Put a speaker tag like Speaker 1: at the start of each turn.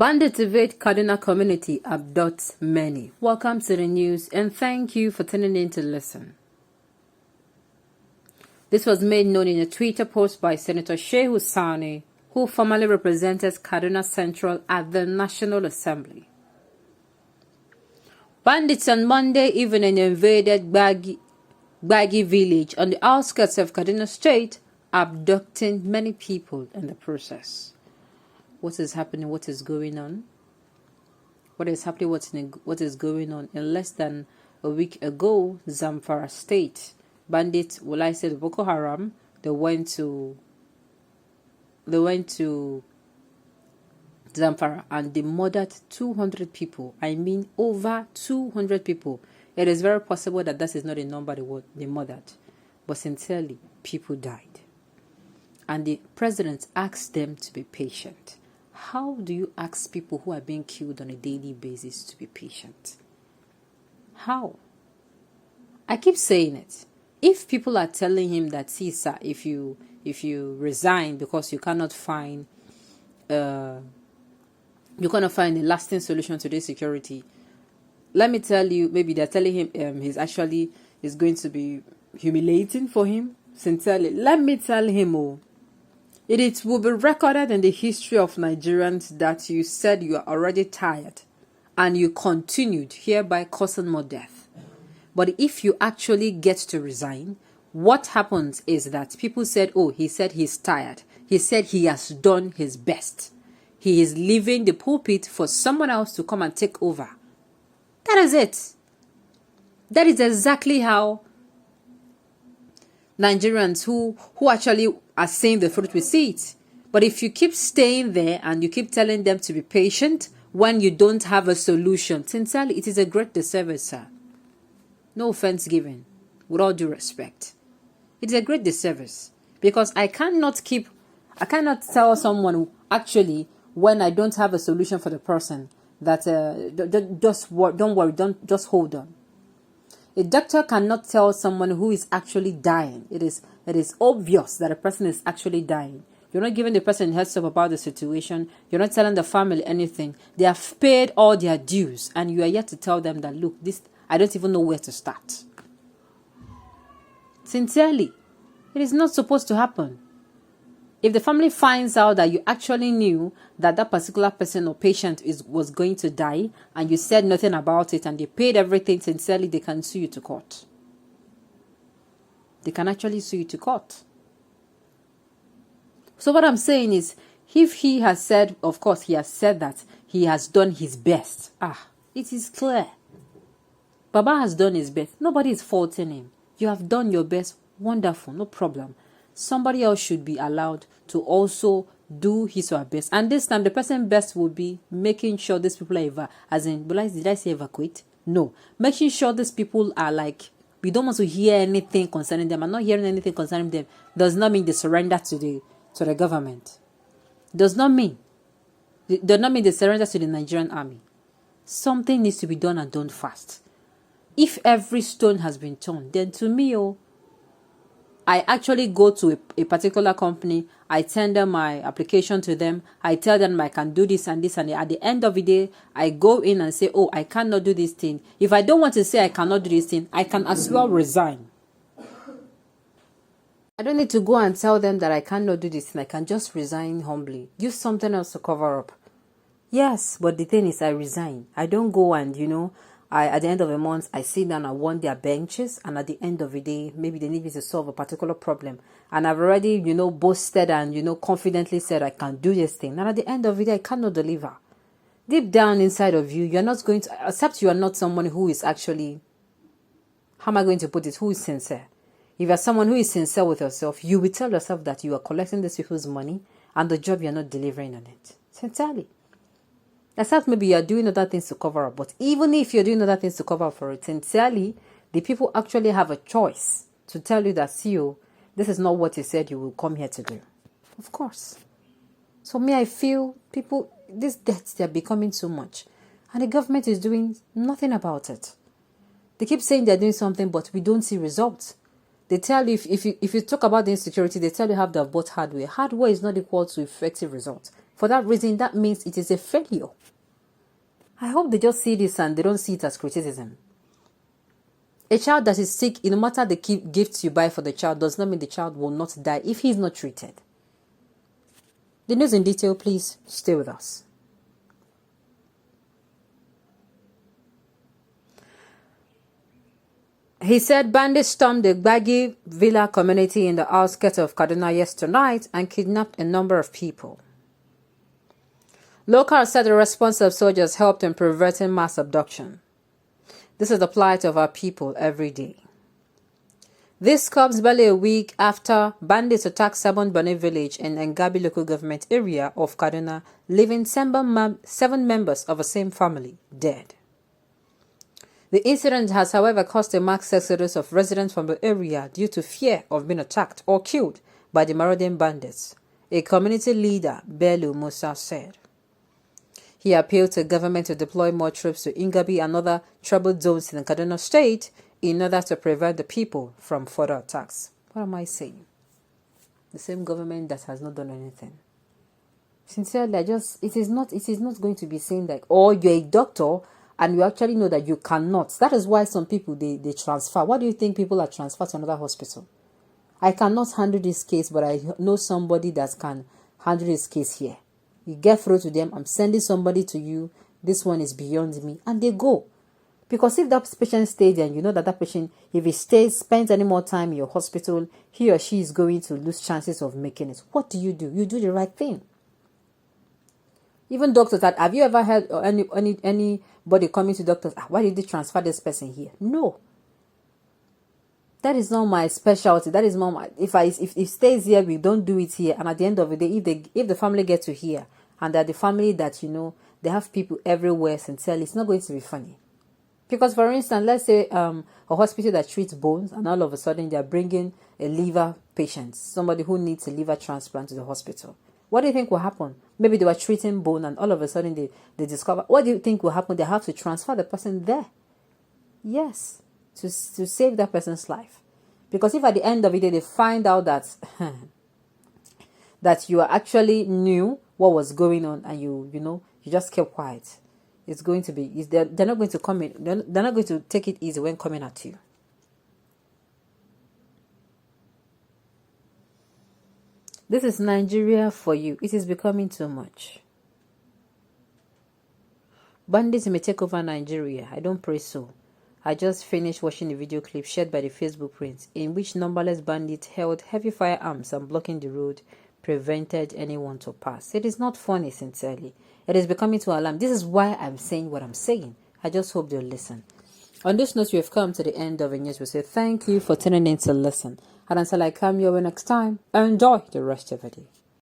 Speaker 1: Bandits evade Kaduna community, abducts many. Welcome to the news and thank you for tuning in to listen. This was made known in a Twitter post by Senator Shehu Sani, who formerly represented Kaduna Central at the National Assembly. Bandits on Monday evening invaded Gbagi village on the outskirts of Kaduna State, abducting many people in the process. What is happening? What is going on? What is happening? What is going on? In less than a week ago, Zamfara State bandits, will I say the Boko Haram, they went to Zamfara and they murdered 200 people. I mean over 200 people. It is very possible that that is not a number they murdered, but sincerely, people died. And the president asked them to be patient. How do you ask people who are being killed on a daily basis to be patient? How? I keep saying it. If people are telling him that, see, sir, if you resign because you cannot find a lasting solution to this security, let me tell you, maybe they're telling him is going to be humiliating for him. Sincerely, let me tell him, it will be recorded in the history of Nigerians that you said you are already tired and you continued, hereby causing more death. But if you actually get to resign, what happens is that people said, oh, he said he's tired. He said he has done his best. He is leaving the pulpit for someone else to come and take over. That is it. That is exactly how Nigerians who actually are saying the truth will see it. But if you keep staying there and you keep telling them to be patient when you don't have a solution, sincerely, it is a great disservice, sir. No offense given, with all due respect. It's a great disservice because I cannot tell someone actually when I don't have a solution for the person that don't worry, just hold on. A doctor cannot tell someone who is actually dying. It is obvious that a person is actually dying. You're not giving the person a heads up about the situation. You're not telling the family anything. They have paid all their dues, and you are yet to tell them that, look, this I don't even know where to start. Sincerely, it is not supposed to happen. If the family finds out that you actually knew that that particular person or patient was going to die and you said nothing about it and they paid everything, sincerely, they can sue you to court. They can actually sue you to court. So what I'm saying is, if he has said, of course, he has said that he has done his best. It is clear. Baba has done his best. Nobody is faulting him. You have done your best. Wonderful. No problem. Somebody else should be allowed to also do his or her best. And this time, the person best will be making sure these people are did I say evacuate? No. Making sure these people are like, we don't want to hear anything concerning them. And not hearing anything concerning them does not mean they surrender to the government. Does not mean they surrender to the Nigerian army. Something needs to be done and done fast. If every stone has been turned, then to me, I actually go to a particular company, I tender my application to them, I tell them I can do this and this, and at the end of the day, I go in and say, oh, I cannot do this thing. If I don't want to say I cannot do this thing, I can as well resign. I don't need to go and tell them that I cannot do this thing. I can just resign humbly. Use something else to cover up. Yes, but the thing is I resign. I don't go and, at the end of the month, I sit down and want their benches, and at the end of the day, maybe they need me to solve a particular problem. And I've already, boasted and, confidently said I can do this thing. And at the end of the day, I cannot deliver. Deep down inside of you, you're not going to, except you are not someone who is actually, how am I going to put it, who is sincere? If you're someone who is sincere with yourself, you will tell yourself that you are collecting these people's money and the job you're not delivering on it. Sincerely. Except maybe you're doing other things to cover up. But even if you're doing other things to cover up for it, sincerely, the people actually have a choice to tell you that, see you, this is not what you said you will come here to do. Of course. So me, I feel people, these deaths, they're becoming too much. And the government is doing nothing about it. They keep saying they're doing something, but we don't see results. They tell you, if you talk about the insecurity, they tell you have to have bought hardware. Hardware is not equal to effective results. For that reason, that means it is a failure. I hope they just see this and they don't see it as criticism. A child that is sick, no matter the gifts you buy for the child, does not mean the child will not die if he is not treated. The news in detail, please stay with us. He said bandits stormed the Gbagi Villa community in the outskirts of Kaduna yesterday night and kidnapped a number of people. Locals said the response of soldiers helped in preventing mass abduction. This is the plight of our people every day. This comes barely a week after bandits attacked Sabon Bane village in Ngabi local government area of Kaduna, leaving 7 members of the same family dead. The incident has, however, caused a mass exodus of residents from the area due to fear of being attacked or killed by the marauding bandits, a community leader, Bello Musa, said. He appealed to government to deploy more troops to Ngabi and other troubled zones in the Kaduna state in order to prevent the people from further attacks. What am I saying? The same government that has not done anything. Sincerely, it is not going to be saying like, oh, you're a doctor and you actually know that you cannot. That is why some people, they transfer. What do you think people are transferred to another hospital? I cannot handle this case, but I know somebody that can handle this case here. You get through to them. I'm sending somebody to you. This one is beyond me. And they go. Because if that patient stays there and you know that patient, if he spends any more time in your hospital, he or she is going to lose chances of making it. What do? You do the right thing. Even doctors, have you ever heard anybody coming to doctors, why did they transfer this person here? No. That is not my specialty. That is not my, if it stays here, we don't do it here. And at the end of the day, if the family get to here, and that the family that, they have people everywhere, sincerely, it's not going to be funny. Because, for instance, let's say a hospital that treats bones, and all of a sudden they're bringing a liver patient, somebody who needs a liver transplant to the hospital. What do you think will happen? Maybe they were treating bone and all of a sudden they discover. What do you think will happen? They have to transfer the person there. Yes, to save that person's life. Because if at the end of the day they find out that that you actually knew what was going on and you just kept quiet, it's going to be, they're not going to come in. They're not going to take it easy when coming at you. This is Nigeria for you. It is becoming too much. Bandits may take over Nigeria. I don't pray so. I just finished watching a video clip shared by the Facebook prince in which numberless bandits held heavy firearms and blocking the road prevented anyone to pass. It is not funny, sincerely. It is becoming too alarming. This is why I'm saying what I'm saying. I just hope they'll listen. On this note, we have come to the end of the news. We say thank you for tuning in to listen. And until I come your way next time, enjoy the rest of the day.